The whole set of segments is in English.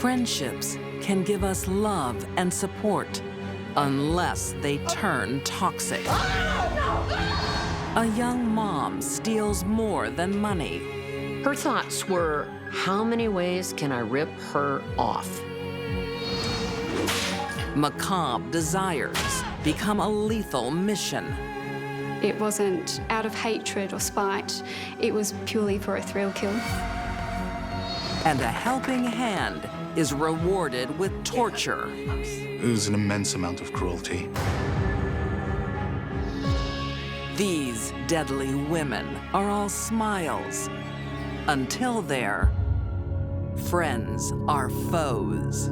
Friendships can give us love and support unless they turn toxic. A young mom steals more than money. Her thoughts were, how many ways can I rip her off? Macabre desires become a lethal mission. It wasn't out of hatred or spite. It was purely for a thrill kill. And a helping hand is rewarded with torture. It was an immense amount of cruelty. These deadly women are all smiles until their friends are foes.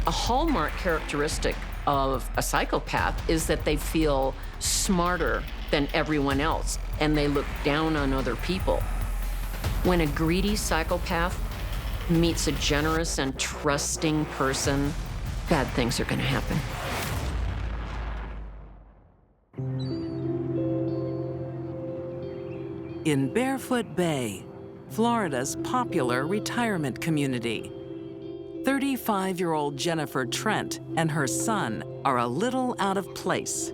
A hallmark characteristic of a psychopath is that they feel smarter than everyone else, and they look down on other people. When a greedy psychopath meets a generous and trusting person, bad things are going to happen. In Barefoot Bay, Florida's popular retirement community, 35-year-old Jennifer Trent and her son are a little out of place.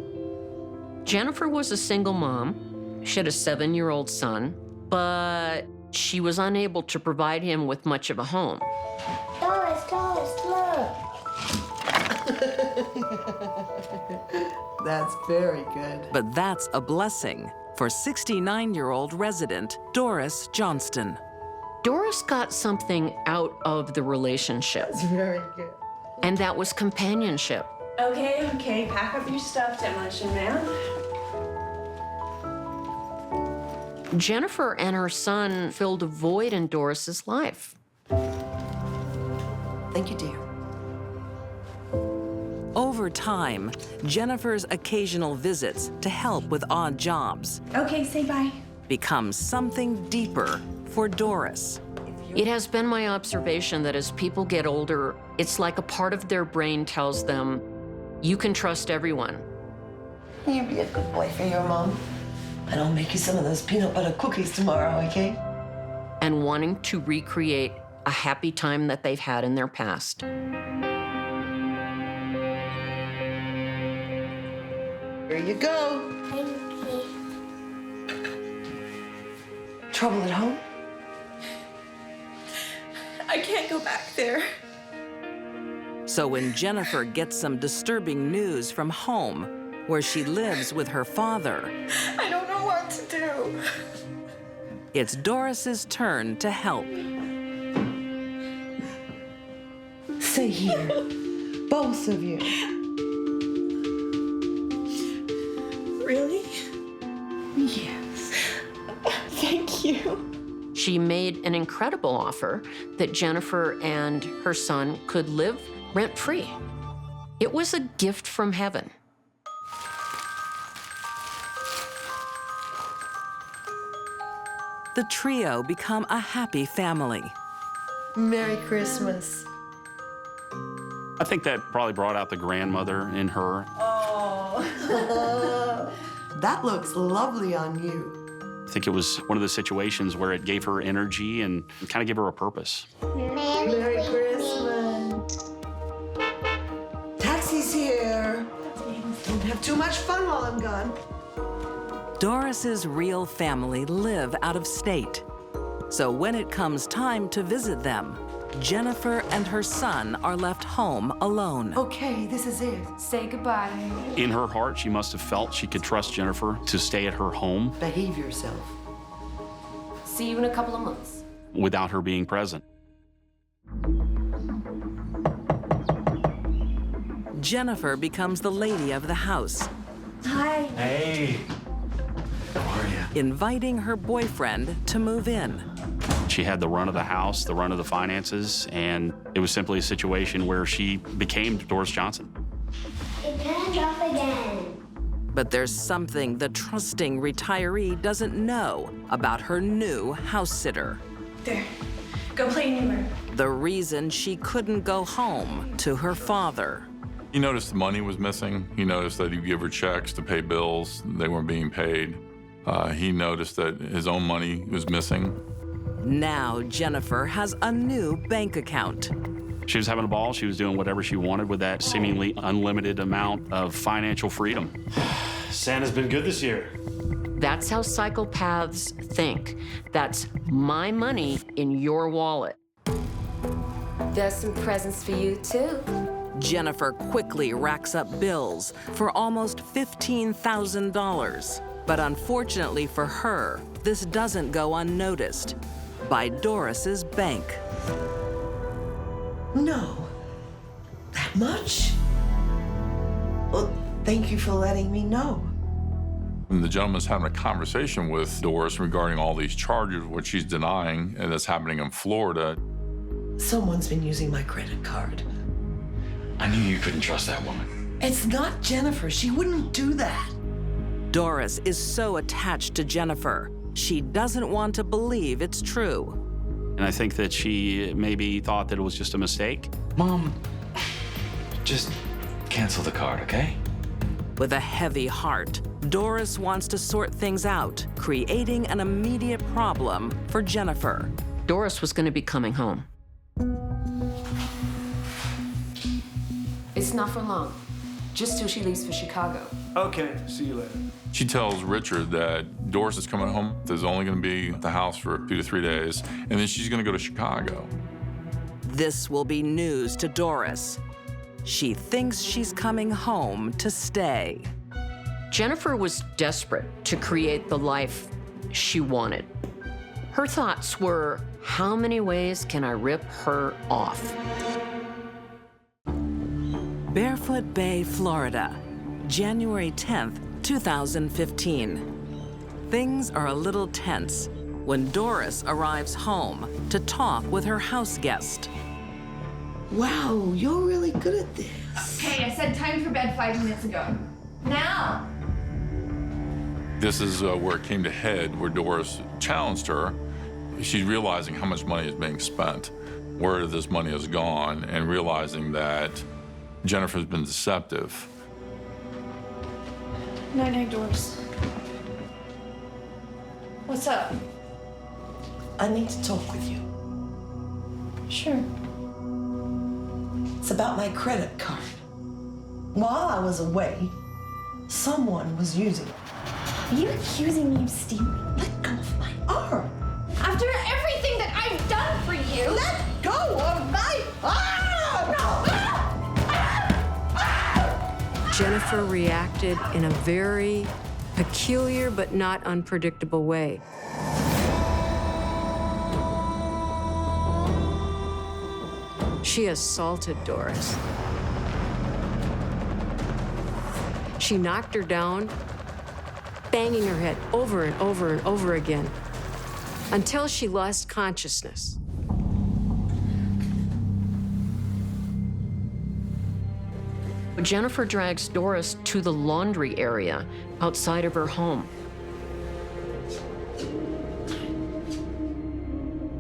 Jennifer was a single mom. She had a 7-year-old son, but she was unable to provide him with much of a home. Doris, look. That's very good. But that's a blessing for 69-year-old resident Doris Johnston. Doris got something out of the relationship, That's very good. and that was companionship. Okay, pack up your stuff, Demolition Man. Jennifer and her son filled a void in Doris's life. Thank you, dear. Over time, Jennifer's occasional visits to help with odd jobs Okay, say bye. become something deeper for Doris. It has been my observation that as people get older, it's like a part of their brain tells them, you can trust everyone. You be a good boy for your mom. And I'll make you some of those peanut butter cookies tomorrow, okay? And wanting to recreate a happy time that they've had in their past. Here you go. Thank you. Trouble at home? I can't go back there. So when Jennifer gets some disturbing news from home, where she lives with her father, I don't know what to do. it's Doris's turn to help. Stay here. Both of you. Really? Yes. Thank you. She made an incredible offer that Jennifer and her son could live rent-free. It was a gift from heaven. The trio become a happy family. Merry Christmas. I think that probably brought out the grandmother in her. That looks lovely on you. I think it was one of the situations where it gave her energy and kind of gave her a purpose. Merry Christmas. Taxi's here. Don't have too much fun while I'm gone. Doris's real family live out of state. So when it comes time to visit them, Jennifer and her son are left home alone. Okay, this is it. Say goodbye. In her heart, she must have felt she could trust Jennifer to stay at her home Behave yourself. See you in a couple of months. without her being present. Jennifer becomes the lady of the house, Hi. Hey. How are you? inviting her boyfriend to move in. She had the run of the house, the run of the finances, and it was simply a situation where she became Doris Johnson. It turned off again. But there's something the trusting retiree doesn't know about her new house sitter. There. Go play in your room. The reason she couldn't go home to her father. He noticed the money was missing. He noticed that he'd give her checks to pay bills. They weren't being paid. He noticed that his own money was missing. Now Jennifer has a new bank account. She was having a ball. She was doing whatever she wanted with that seemingly unlimited amount of financial freedom. Santa's been good this year. That's how psychopaths think. That's my money in your wallet. There's some presents for you, too. Jennifer quickly racks up bills for almost $15,000. But unfortunately for her, this doesn't go unnoticed by Doris's bank. No. That much? Well, thank you for letting me know. And the gentleman's having a conversation with Doris regarding all these charges, which she's denying, and that's happening in Florida. Someone's been using my credit card. I knew you couldn't trust that woman. It's not Jennifer. She wouldn't do that. Doris is so attached to Jennifer, she doesn't want to believe it's true. And I think that she maybe thought that it was just a mistake. Mom, just cancel the card, okay? With a heavy heart, Doris wants to sort things out, creating an immediate problem for Jennifer. Doris was going to be coming home. It's not for long. Just till she leaves for Chicago. Okay, see you later. She tells Richard that Doris is coming home. There's only going to be at the house for 2 to 3 days, and then she's going to go to Chicago. This will be news to Doris. She thinks she's coming home to stay. Jennifer was desperate to create the life she wanted. Her thoughts were, how many ways can I rip her off? Barefoot Bay, Florida, January 10th, 2015. Things are a little tense when Doris arrives home to talk with her house guest. Wow, you're really good at this. Okay, I said time for bed 5 minutes ago. Now! This is where it came to head, where Doris challenged her. She's realizing how much money is being spent, where this money has gone, and realizing that Jennifer's been deceptive. Night-night, Doris. What's up? I need to talk with you. Sure. It's about my credit card. While I was away, someone was using it. Are you accusing me of stealing? Let go of my arm. After everything that I've done for you! Let go of my arm! No! Jennifer reacted in a very peculiar but not unpredictable way. She assaulted Doris. She knocked her down, banging her head over and over and over again until she lost consciousness. Jennifer drags Doris to the laundry area outside of her home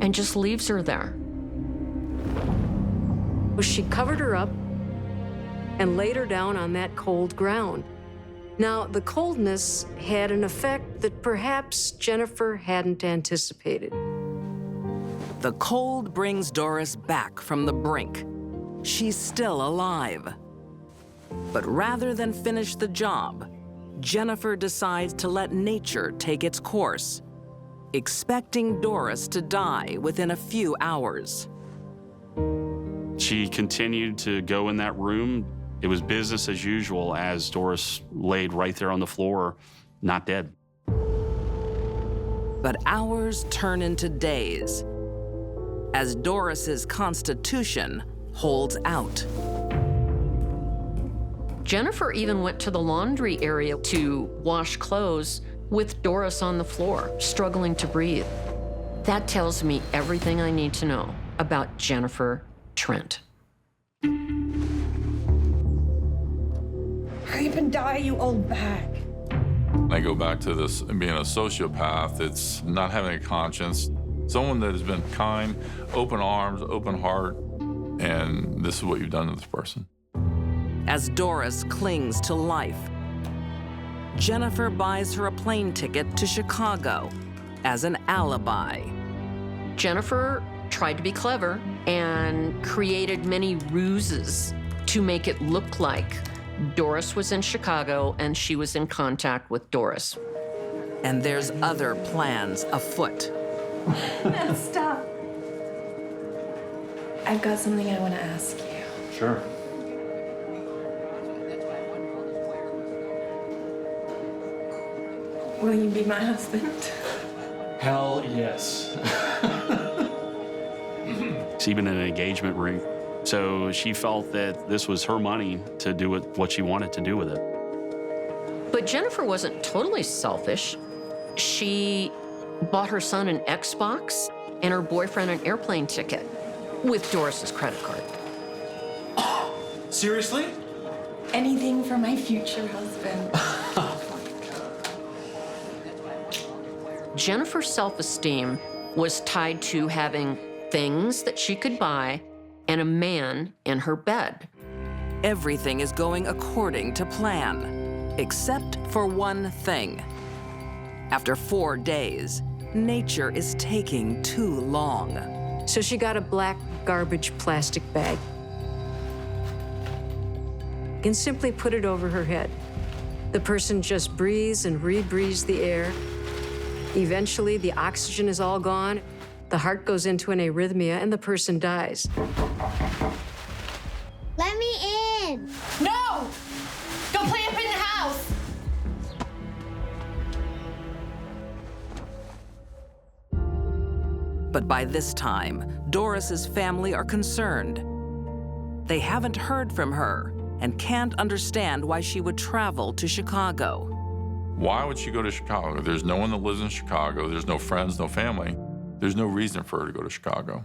and just leaves her there. She covered her up and laid her down on that cold ground. Now, the coldness had an effect that perhaps Jennifer hadn't anticipated. The cold brings Doris back from the brink. She's still alive. But rather than finish the job, Jennifer decides to let nature take its course, expecting Doris to die within a few hours. She continued to go in that room. It was business as usual as Doris laid right there on the floor, not dead. But hours turn into days as Doris's constitution holds out. Jennifer even went to the laundry area to wash clothes with Doris on the floor, struggling to breathe. That tells me everything I need to know about Jennifer Trent. Hurry up and die, you old bag. I go back to this being a sociopath. It's not having a conscience. Someone that has been kind, open arms, open heart, and this is what you've done to this person. As Doris clings to life, Jennifer buys her a plane ticket to Chicago as an alibi. Jennifer tried to be clever and created many ruses to make it look like Doris was in Chicago and she was in contact with Doris. And there's other plans afoot. No, stop. I've got something I want to ask you. Sure. Will you be my husband? Hell yes. It's even an engagement ring. So she felt that this was her money to do what she wanted to do with it. But Jennifer wasn't totally selfish. She bought her son an Xbox and her boyfriend an airplane ticket with Doris's credit card. Seriously? Anything for my future husband. Jennifer's self-esteem was tied to having things that she could buy and a man in her bed. Everything is going according to plan, except for one thing. After 4 days, nature is taking too long. So she got a black garbage plastic bag and simply put it over her head. The person just breathes and rebreathes the air. Eventually, the oxygen is all gone, the heart goes into an arrhythmia, and the person dies. Let me in. No! Go play up in the house! But by this time, Doris's family are concerned. They haven't heard from her and can't understand why she would travel to Chicago. Why would she go to Chicago? There's no one that lives in Chicago. There's no friends, no family. There's no reason for her to go to Chicago.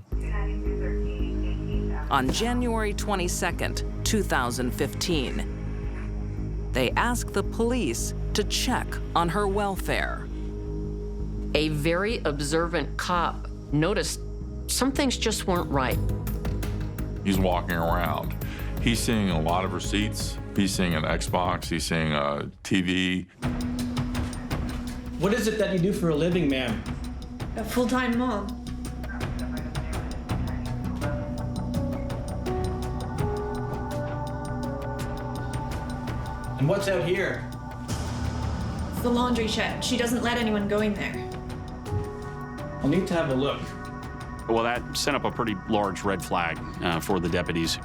On January 22nd, 2015, they ask the police to check on her welfare. A very observant cop noticed some things just weren't right. He's walking around. He's seeing a lot of receipts. He's seeing an Xbox. He's seeing a TV. What is it that you do for a living, ma'am? A full-time mom. And what's out here? It's the laundry shed. She doesn't let anyone go in there. I'll need to have a look. Well, that sent up a pretty large red flag for the deputies.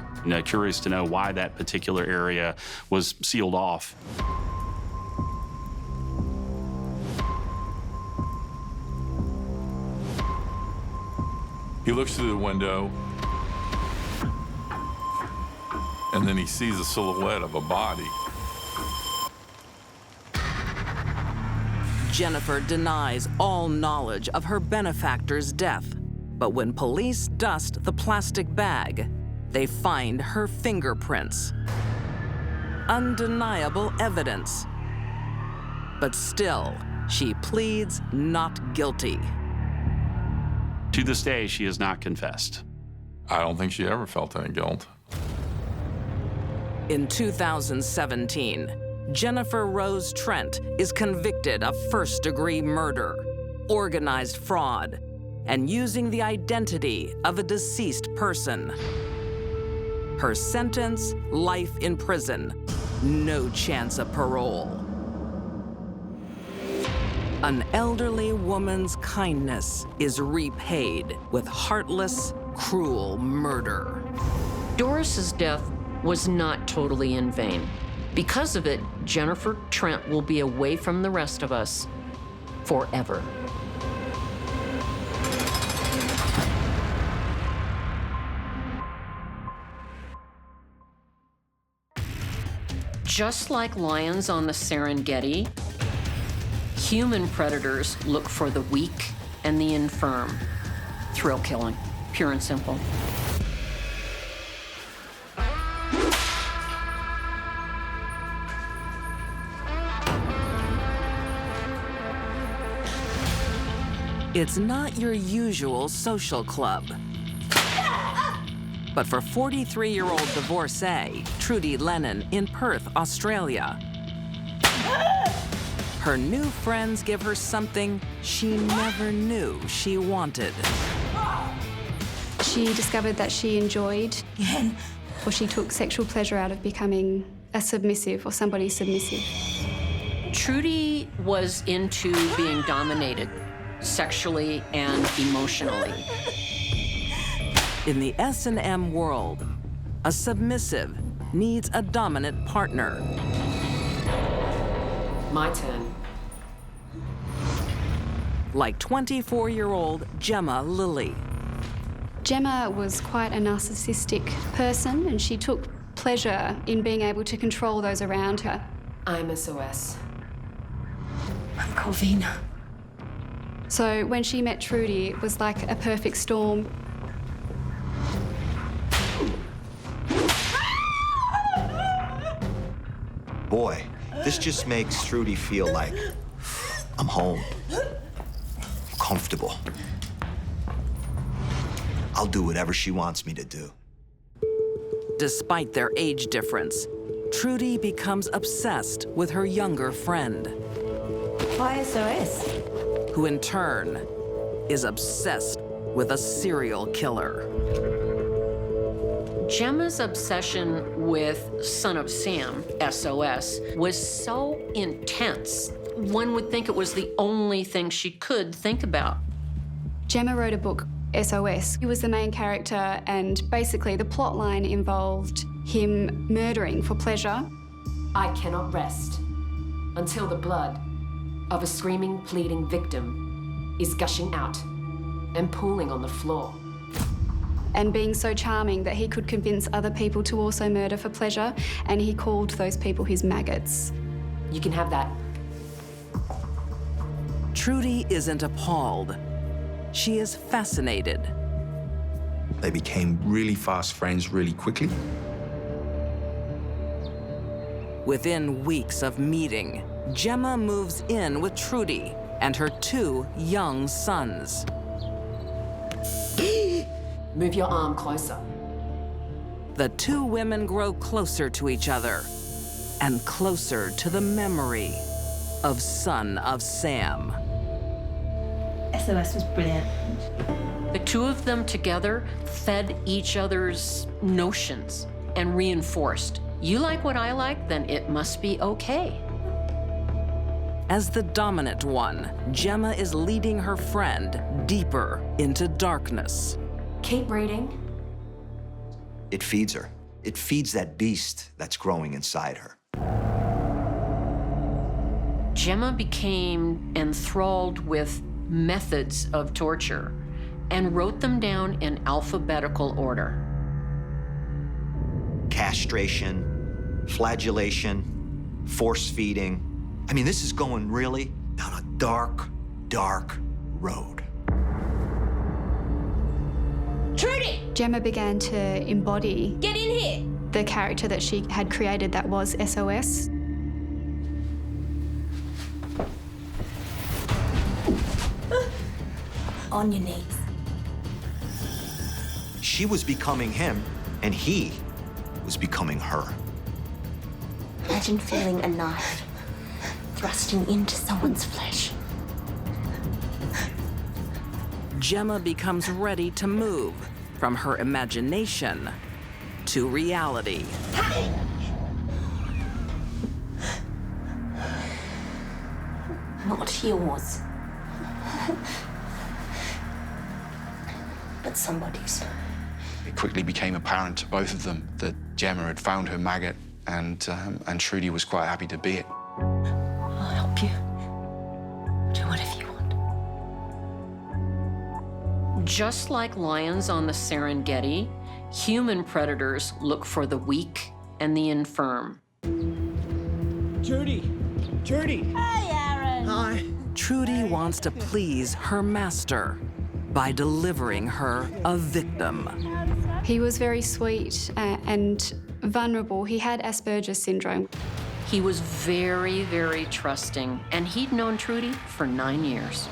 Curious to know why that particular area was sealed off. He looks through the window, and then he sees a silhouette of a body. Jennifer denies all knowledge of her benefactor's death. But when police dust the plastic bag, they find her fingerprints. Undeniable evidence. But still, she pleads not guilty. To this day, she has not confessed. I don't think she ever felt any guilt. In 2017, Jennifer Rose Trent is convicted of first-degree murder, organized fraud, and using the identity of a deceased person. Her sentence, life in prison, no chance of parole. An elderly woman's kindness is repaid with heartless, cruel murder. Doris's death was not totally in vain. Because of it, Jennifer Trent will be away from the rest of us forever. Just like lions on the Serengeti, human predators look for the weak and the infirm. Thrill killing, pure and simple. It's not your usual social club. But for 43-year-old divorcee Trudy Lennon in Perth, Australia, her new friends give her something she never knew she wanted. She discovered that she enjoyed, or she took sexual pleasure out of becoming a submissive or somebody submissive. Trudy was into being dominated sexually and emotionally. In the S&M world, a submissive needs a dominant partner. My turn. Like 24-year-old Gemma Lilly. Gemma was quite a narcissistic person, and she took pleasure in being able to control those around her. I'm SOS. I'm Corvina. So when she met Trudy, it was like a perfect storm. Boy, this just makes Trudy feel like I'm home. I'm comfortable. I'll do whatever she wants me to do. Despite their age difference, Trudy becomes obsessed with her younger friend. Why SOS? Who in turn is obsessed with a serial killer. Gemma's obsession with Son of Sam, SOS, was so intense, one would think it was the only thing she could think about. Gemma wrote a book, SOS. He was the main character, and basically the plot line involved him murdering for pleasure. I cannot rest until the blood of a screaming, pleading victim is gushing out and pooling on the floor. And being so charming that he could convince other people to also murder for pleasure, and he called those people his maggots. You can have that. Trudy isn't appalled. She is fascinated. They became really fast friends really quickly. Within weeks of meeting, Gemma moves in with Trudy and her 2 young sons. Move your arm closer. The 2 women grow closer to each other and closer to the memory of Son of Sam. SOS was brilliant. The 2 of them together fed each other's notions and reinforced. You like what I like, then it must be okay. As the dominant one, Gemma is leading her friend deeper into darkness. Keep reading. It feeds her. It feeds that beast that's growing inside her. Gemma became enthralled with methods of torture and wrote them down in alphabetical order. Castration, flagellation, force feeding. I mean, this is going really down a dark, dark road. Trudy! Gemma began to embody Get in here! the character that she had created that was SOS. On your knees. She was becoming him, and he was becoming her. Imagine feeling a knife thrusting into someone's flesh. Gemma becomes ready to move from her imagination to reality. Not yours, but somebody's. It quickly became apparent to both of them that Gemma had found her maggot, and Trudy was quite happy to be it. I'll help you. Do whatever you want. Just like lions on the Serengeti, human predators look for the weak and the infirm. Trudy! Trudy! Hey, Aaron! Hi. Trudy wants to please her master by delivering her a victim. He was very sweet and vulnerable. He had Asperger's syndrome. He was very, very trusting, and he'd known Trudy for 9 years.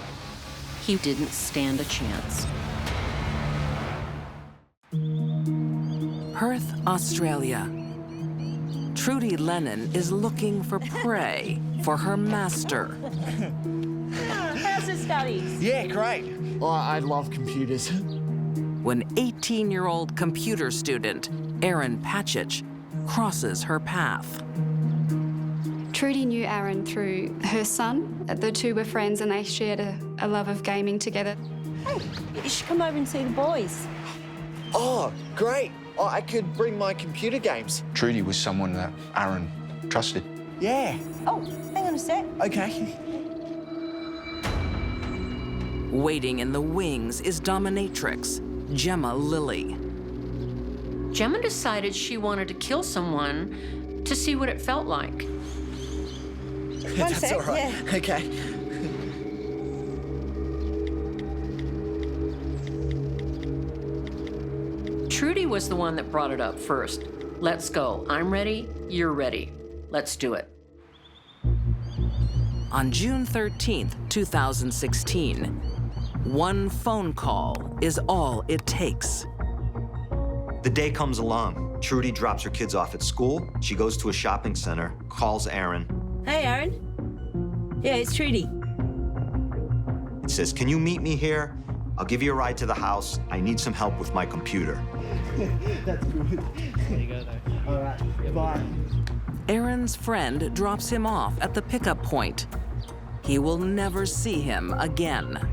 He didn't stand a chance. Perth, Australia. Trudy Lennon is looking for prey for her master. How's the studies? Yeah, great. I love computers. when 18-year-old computer student Erin Patchich crosses her path. Trudy knew Aaron through her son. The two were friends and they shared a love of gaming together. Hey, you should come over and see the boys. Oh, great. Oh, I could bring my computer games. Trudy was someone that Aaron trusted. Yeah. Oh, hang on a sec. Okay. Waiting in the wings is dominatrix Gemma Lilly. Gemma decided she wanted to kill someone to see what it felt like. One sec, all right. yeah. Okay. Trudy was the one that brought it up first. Let's go. I'm ready. You're ready. Let's do it. On June 13th, 2016, one phone call is all it takes. The day comes along. Trudy drops her kids off at school. She goes to a shopping center, calls Aaron. Hey, Aaron. Yeah, it's Trudy. It says, "Can you meet me here? I'll give you a ride to the house. I need some help with my computer." That's good. There you go, though. All right, bye. Aaron's friend drops him off at the pickup point. He will never see him again.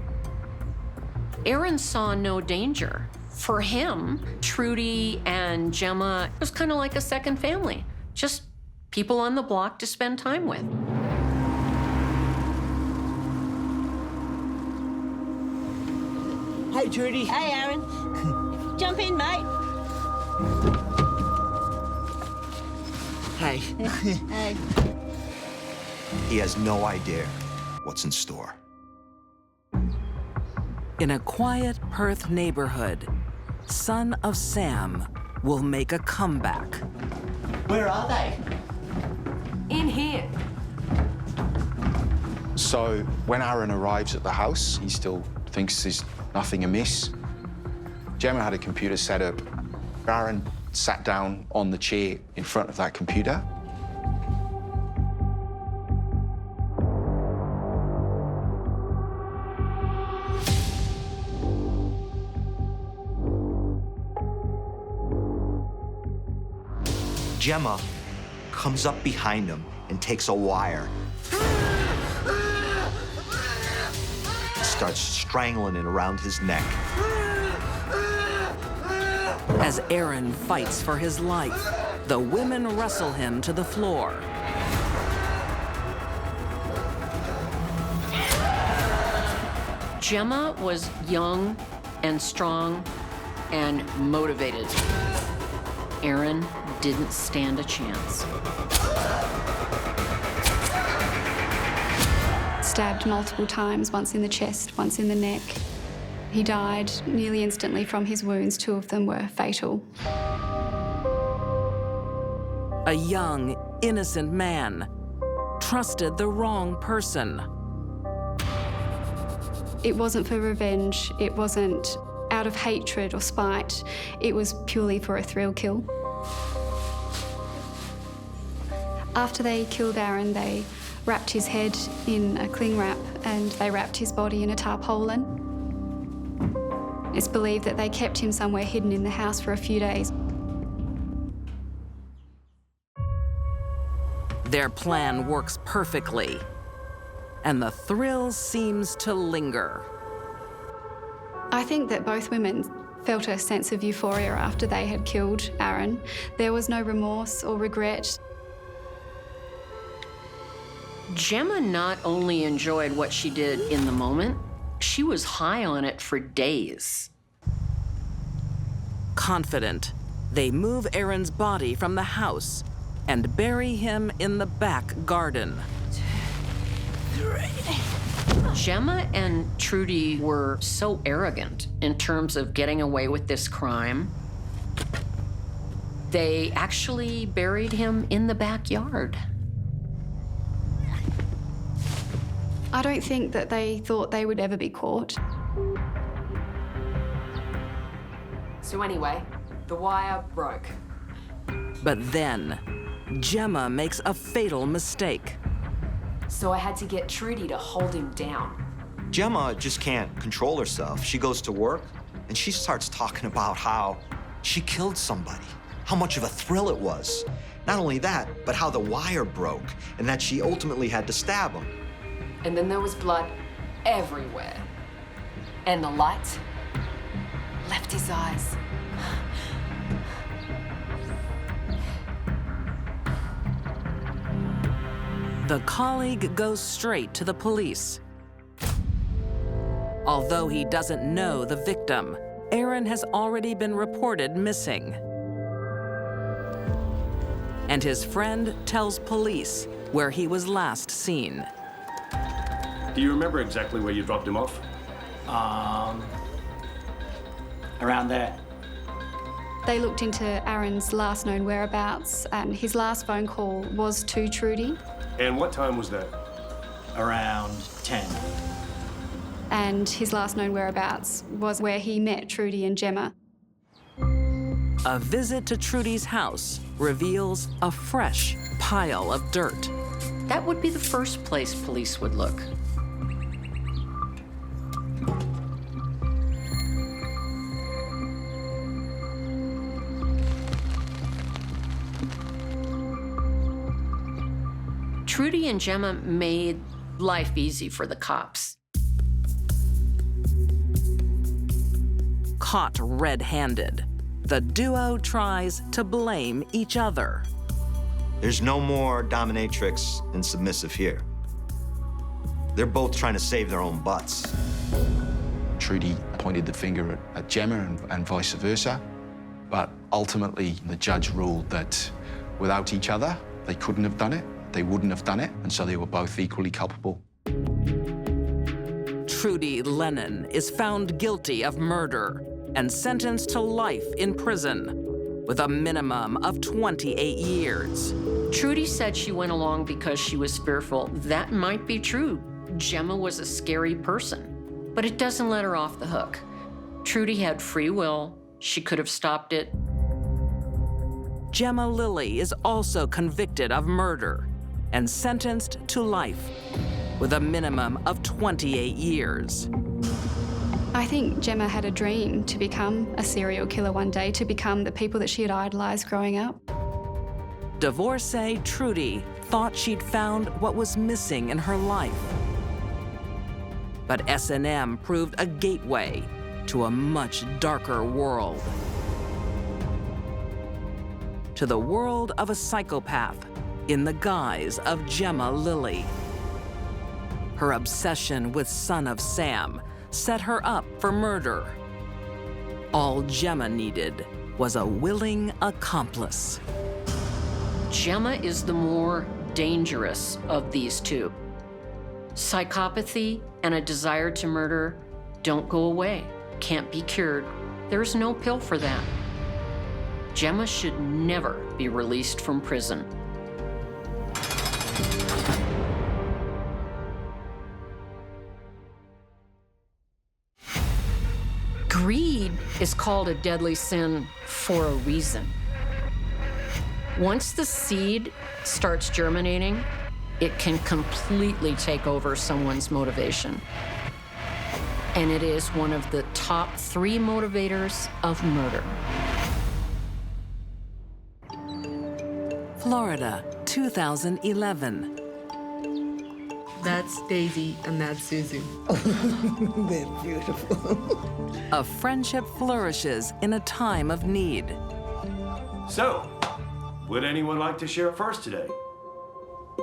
Aaron saw no danger. For him, Trudy and Gemma was kind of like a second family, just people on the block to spend time with. Hey, Trudy. Hey, Aaron. Jump in, mate. Hey. Hey. He has no idea what's in store. In a quiet Perth neighborhood, son of Sam will make a comeback. Where are they? In here. So when Aaron arrives at the house, he still thinks there's nothing amiss. Gemma had a computer set up. Aaron sat down on the chair in front of that computer. Gemma comes up behind him and takes a wire. Starts strangling it around his neck. As Aaron fights for his life, the women wrestle him to the floor. Gemma was young and strong and motivated. Aaron didn't stand a chance. Stabbed multiple times, once in the chest, once in the neck. He died nearly instantly from his wounds. 2 of them were fatal. A young, innocent man trusted the wrong person. It wasn't for revenge. It wasn't out of hatred or spite. It was purely for a thrill kill. After they killed Aaron, they wrapped his head in a cling wrap and they wrapped his body in a tarpaulin. It's believed that they kept him somewhere hidden in the house for a few days. Their plan works perfectly, and the thrill seems to linger. I think that both women felt a sense of euphoria after they had killed Aaron. There was no remorse or regret. Gemma not only enjoyed what she did in the moment, she was high on it for days. Confident, they move Aaron's body from the house and bury him in the back garden. Gemma and Trudy were so arrogant in terms of getting away with this crime. They actually buried him in the backyard. I don't think that they thought they would ever be caught. So anyway, the wire broke. But then, Gemma makes a fatal mistake. So I had to get Trudy to hold him down. Gemma just can't control herself. She goes to work, And she starts talking about how she killed somebody, how much of a thrill it was. Not only that, but how the wire broke and that she ultimately had to stab him. And then there was blood everywhere. And the light left his eyes. The colleague goes straight to the police. Although he doesn't know the victim, Aaron has already been reported missing. And his friend tells police where he was last seen. Do you remember exactly where you dropped him off? Around there. They looked into Aaron's last known whereabouts, and his last phone call was to Trudy. And what time was that? Around 10. And his last known whereabouts was where he met Trudy and Gemma. A visit to Trudy's house reveals a fresh pile of dirt. That would be the first place police would look. Trudy and Gemma made life easy for the cops. Caught red-handed, the duo tries to blame each other. There's no more dominatrix and submissive here. They're both trying to save their own butts. Trudy pointed the finger at Gemma and vice versa, but ultimately the judge ruled that without each other, they couldn't have done it, they wouldn't have done it, and so they were both equally culpable. Trudy Lennon is found guilty of murder and sentenced to life in prison with a minimum of 28 years. Trudy said she went along because she was fearful. That might be true. Gemma was a scary person, but it doesn't let her off the hook. Trudy had free will. She could have stopped it. Gemma Lilly is also convicted of murder and sentenced to life with a minimum of 28 years. I think Gemma had a dream to become a serial killer one day, to become the people that she had idolized growing up. Divorcee Trudy thought she'd found what was missing in her life. But S&M proved a gateway to a much darker world. To the world of a psychopath in the guise of Gemma Lilly. Her obsession with Son of Sam set her up for murder. All Gemma needed was a willing accomplice. Gemma is the more dangerous of these two. Psychopathy and a desire to murder don't go away, can't be cured. There's no pill for that. Gemma should never be released from prison. Greed is called a deadly sin for a reason. Once the seed starts germinating, it can completely take over someone's motivation. And it is one of the top 3 motivators of murder. Florida, 2011. That's Daisy and that's Suzu. They're beautiful. A friendship flourishes in a time of need. So, would anyone like to share first today?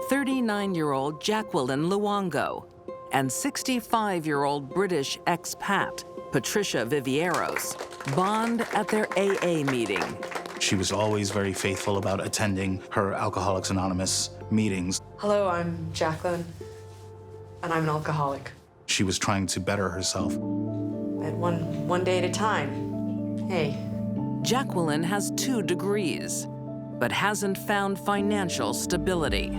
39-year-old Jacqueline Luongo and 65-year-old British expat Patricia Vivieros bond at their AA meeting. She was always very faithful about attending her Alcoholics Anonymous meetings. Hello, I'm Jacqueline, and I'm an alcoholic. She was trying to better herself. And one day at a time. Hey. Jacqueline has 2 degrees, but hasn't found financial stability.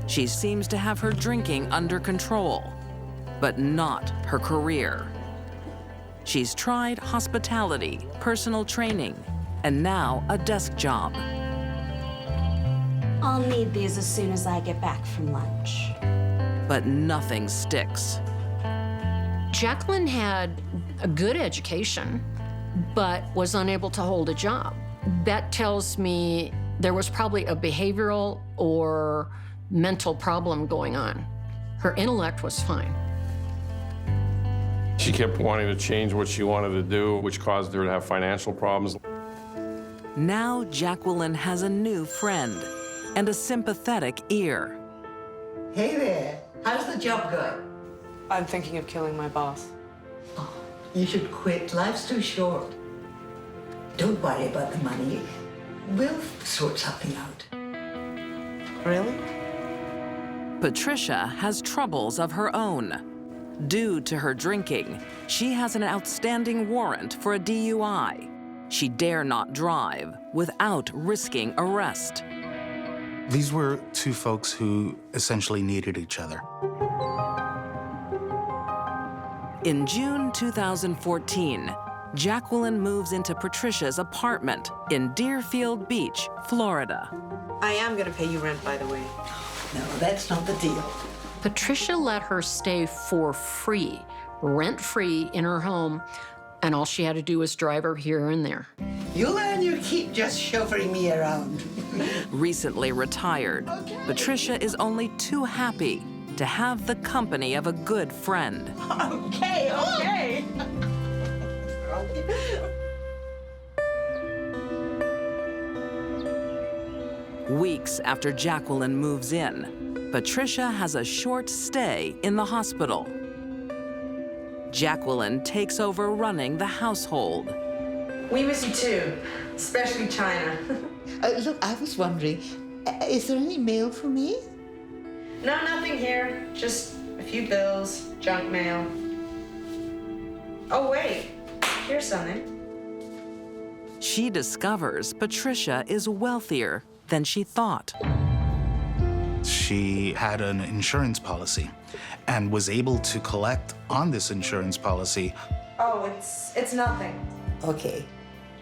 She seems to have her drinking under control, but not her career. She's tried hospitality, personal training, and now a desk job. I'll need these as soon as I get back from lunch. But nothing sticks. Jacqueline had a good education, but was unable to hold a job. That tells me there was probably a behavioral or mental problem going on. Her intellect was fine. She kept wanting to change what she wanted to do, which caused her to have financial problems. Now Jacqueline has a new friend and a sympathetic ear. Hey there, how's the job going? I'm thinking of killing my boss. You should quit, life's too short. Don't worry about the money. We'll sort something out. Really? Patricia has troubles of her own. Due to her drinking, she has an outstanding warrant for a DUI. She dare not drive without risking arrest. These were two folks who essentially needed each other. In June 2014, Jacqueline moves into Patricia's apartment in Deerfield Beach, Florida. I am gonna pay you rent, by the way. No, that's not the deal. Patricia let her stay for free, rent-free in her home, and all she had to do was drive her here and there. You'll earn your keep just chauffeuring me around. Recently retired, Patricia is only too happy to have the company of a good friend. Okay, okay. Weeks after Jacqueline moves in, Patricia has a short stay in the hospital. Jacqueline takes over running the household. We miss you too, especially China. Look, I was wondering, is there any mail for me? No, nothing here. Just a few bills, junk mail. Oh, wait. Here's something. She discovers Patricia is wealthier than she thought. She had an insurance policy and was able to collect on this insurance policy. Oh, it's nothing. Okay.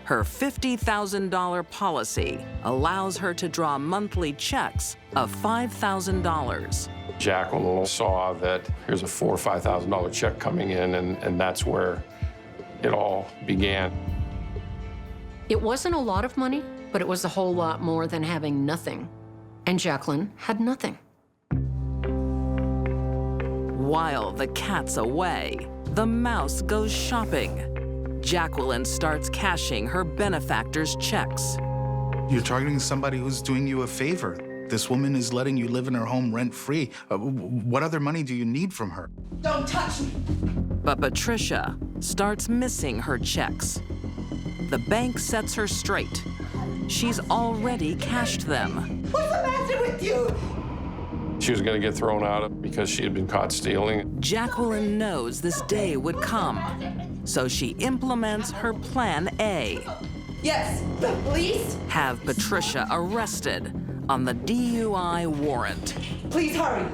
Her $50,000 policy allows her to draw monthly checks of $5,000. Jacqueline saw that here's a $4,000 or $5,000 check coming in, and that's where it all began. It wasn't a lot of money, but it was a whole lot more than having nothing. And Jacqueline had nothing. While the cat's away, the mouse goes shopping. Jacqueline starts cashing her benefactor's checks. You're targeting somebody who's doing you a favor. This woman is letting you live in her home rent-free. What other money do you need from her? Don't touch me! But Patricia starts missing her checks. The bank sets her straight. She's already cashed them. What's the matter with you? She was going to get thrown out because she had been caught stealing. Jacqueline knows this day would come, so she implements her plan A. Yes, the police? Have Patricia arrested on the DUI warrant. Please hurry.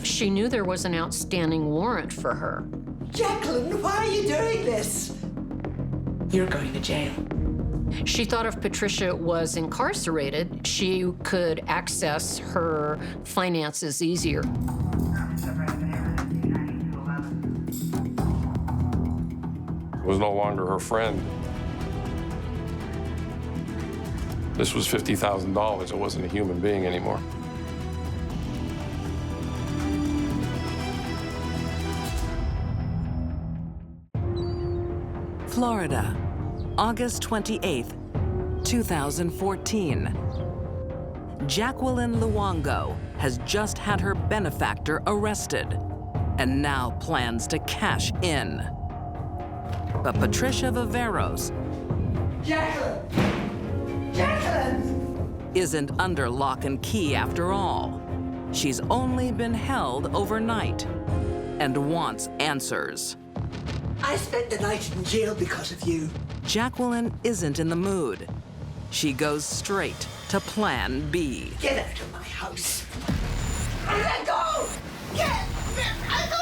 She knew there was an outstanding warrant for her. Jacqueline, why are you doing this? You're going to jail. She thought if Patricia was incarcerated, she could access her finances easier. Was no longer her friend. This was $50,000. It wasn't a human being anymore. Florida, August 28th, 2014. Jacqueline Luongo has just had her benefactor arrested and now plans to cash in. But Patricia Viveros isn't under lock and key after all. She's only been held overnight and wants answers. I spent the night in jail because of you. Jacqueline isn't in the mood. She goes straight to Plan B. Get out of my house. Let go! Let go!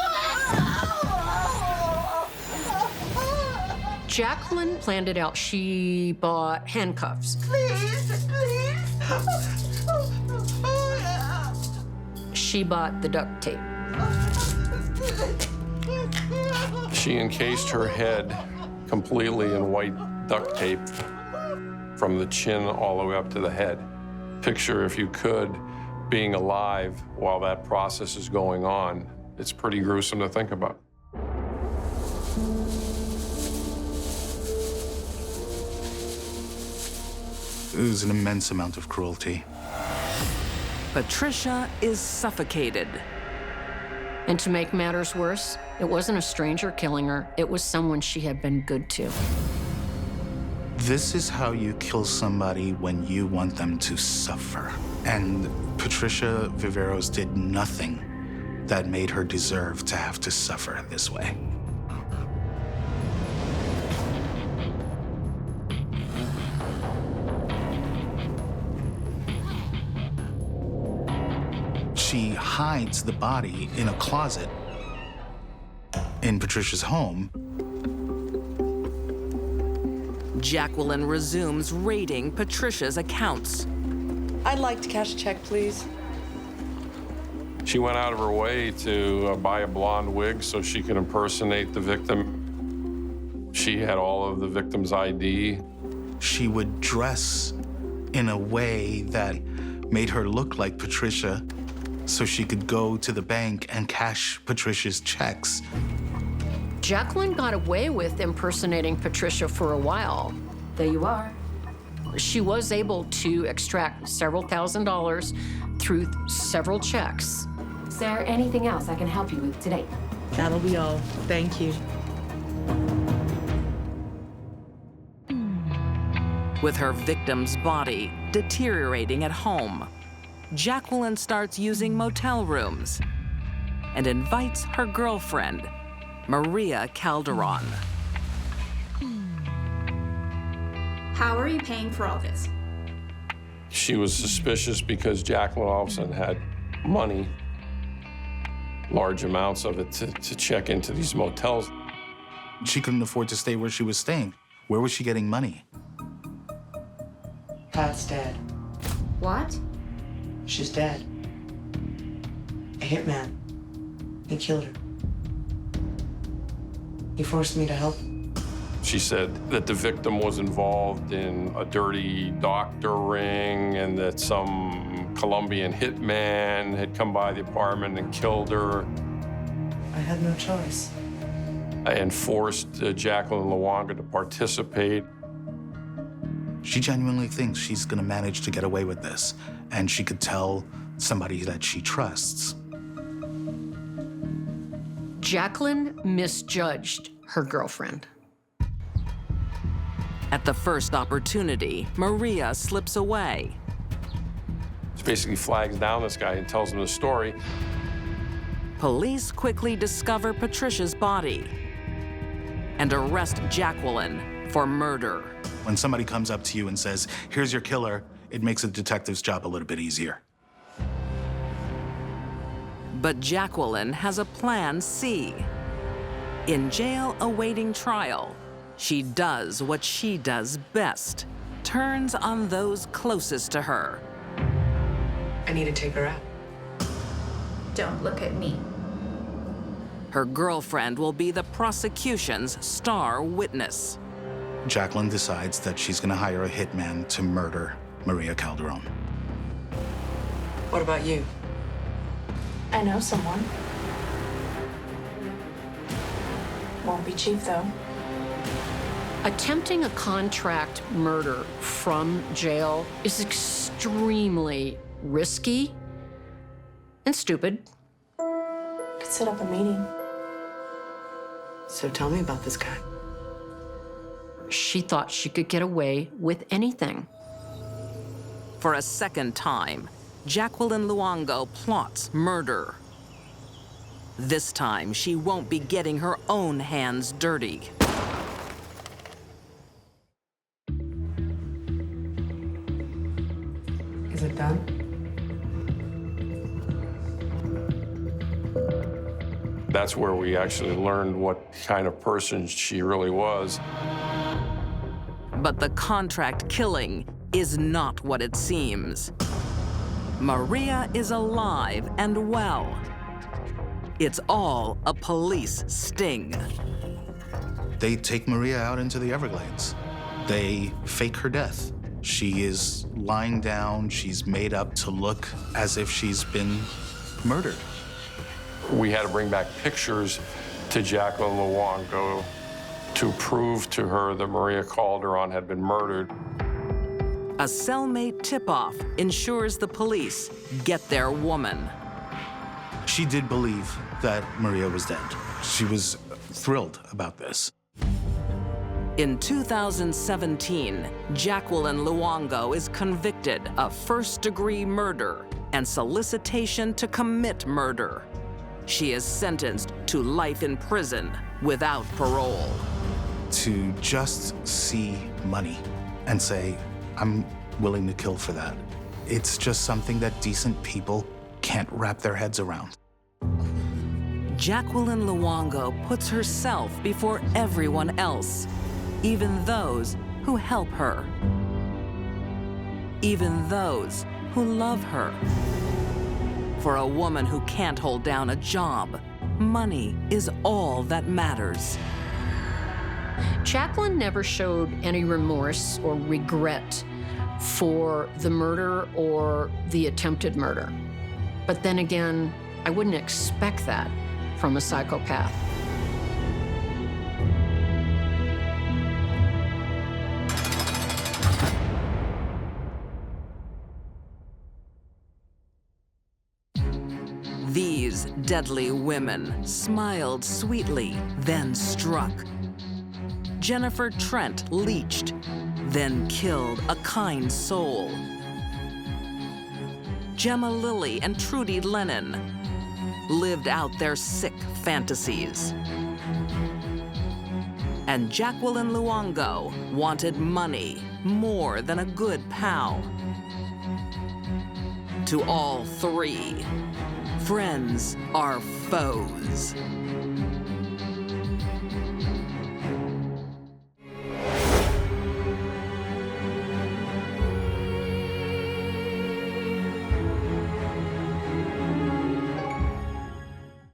Jacqueline planned it out. She bought handcuffs. Please, please. She bought the duct tape. She encased her head completely in white duct tape from the chin all the way up to the head. Picture, if you could, being alive while that process is going on. It's pretty gruesome to think about. It was an immense amount of cruelty. Patricia is suffocated. And to make matters worse, it wasn't a stranger killing her, it was someone she had been good to. This is how you kill somebody when you want them to suffer. And Patricia Viveros did nothing that made her deserve to have to suffer this way. She hides the body in a closet in Patricia's home. Jacqueline resumes raiding Patricia's accounts. I'd like to cash a check, please. She went out of her way to buy a blonde wig so she could impersonate the victim. She had all of the victim's ID. She would dress in a way that made her look like Patricia so she could go to the bank and cash Patricia's checks. Jacqueline got away with impersonating Patricia for a while. There you are. She was able to extract several $1,000s through several checks. Is there anything else I can help you with today? That'll be all. Thank you. With her victim's body deteriorating at home, Jacqueline starts using motel rooms and invites her girlfriend, Maria Calderon. How are you paying for all this? She was suspicious because Jacqueline all of a sudden had money, large amounts of it, to check into these motels. She couldn't afford to stay where she was staying. Where was she getting money? Pat's dead. What? She's dead. A hitman. He killed her. He forced me to help. She said that the victim was involved in a dirty doctor ring and that some Colombian hitman had come by the apartment and killed her. I had no choice. And forced Jacqueline Luongo to participate. She genuinely thinks she's gonna manage to get away with this, and she could tell somebody that she trusts. Jacqueline misjudged her girlfriend. At the first opportunity, Maria slips away. She basically flags down this guy and tells him the story. Police quickly discover Patricia's body and arrest Jacqueline for murder. When somebody comes up to you and says, "Here's your killer," it makes a detective's job a little bit easier. But Jacqueline has a plan C. In jail awaiting trial, she does what she does best, turns on those closest to her. I need to take her out. Don't look at me. Her girlfriend will be the prosecution's star witness. Jacqueline decides that she's gonna hire a hitman to murder Maria Calderon. What about you? I know someone. Won't be cheap, though. Attempting a contract murder from jail is extremely risky and stupid. Could set up a meeting. So tell me about this guy. She thought she could get away with anything. For a second time, Jacqueline Luongo plots murder. This time, she won't be getting her own hands dirty. Is it done? That's where we actually learned what kind of person she really was. But the contract killing is not what it seems. Maria is alive and well. It's all a police sting. They take Maria out into the Everglades. They fake her death. She is lying down. She's made up to look as if she's been murdered. We had to bring back pictures to Jacqueline Luongo to prove to her that Maria Calderon had been murdered. A cellmate tip-off ensures the police get their woman. She did believe that Maria was dead. She was thrilled about this. In 2017, Jacqueline Luongo is convicted of first-degree murder and solicitation to commit murder. She is sentenced to life in prison without parole. To just see money and say, I'm willing to kill for that. It's just something that decent people can't wrap their heads around. Jacqueline Luongo puts herself before everyone else, even those who help her, even those who love her. For a woman who can't hold down a job, money is all that matters. Jacqueline never showed any remorse or regret for the murder or the attempted murder. But then again, I wouldn't expect that from a psychopath. These deadly women smiled sweetly, then struck. Jennifer Trent leeched, then killed a kind soul. Gemma Lilly and Trudy Lennon lived out their sick fantasies. And Jacqueline Luongo wanted money more than a good pal. To all three, friends are foes.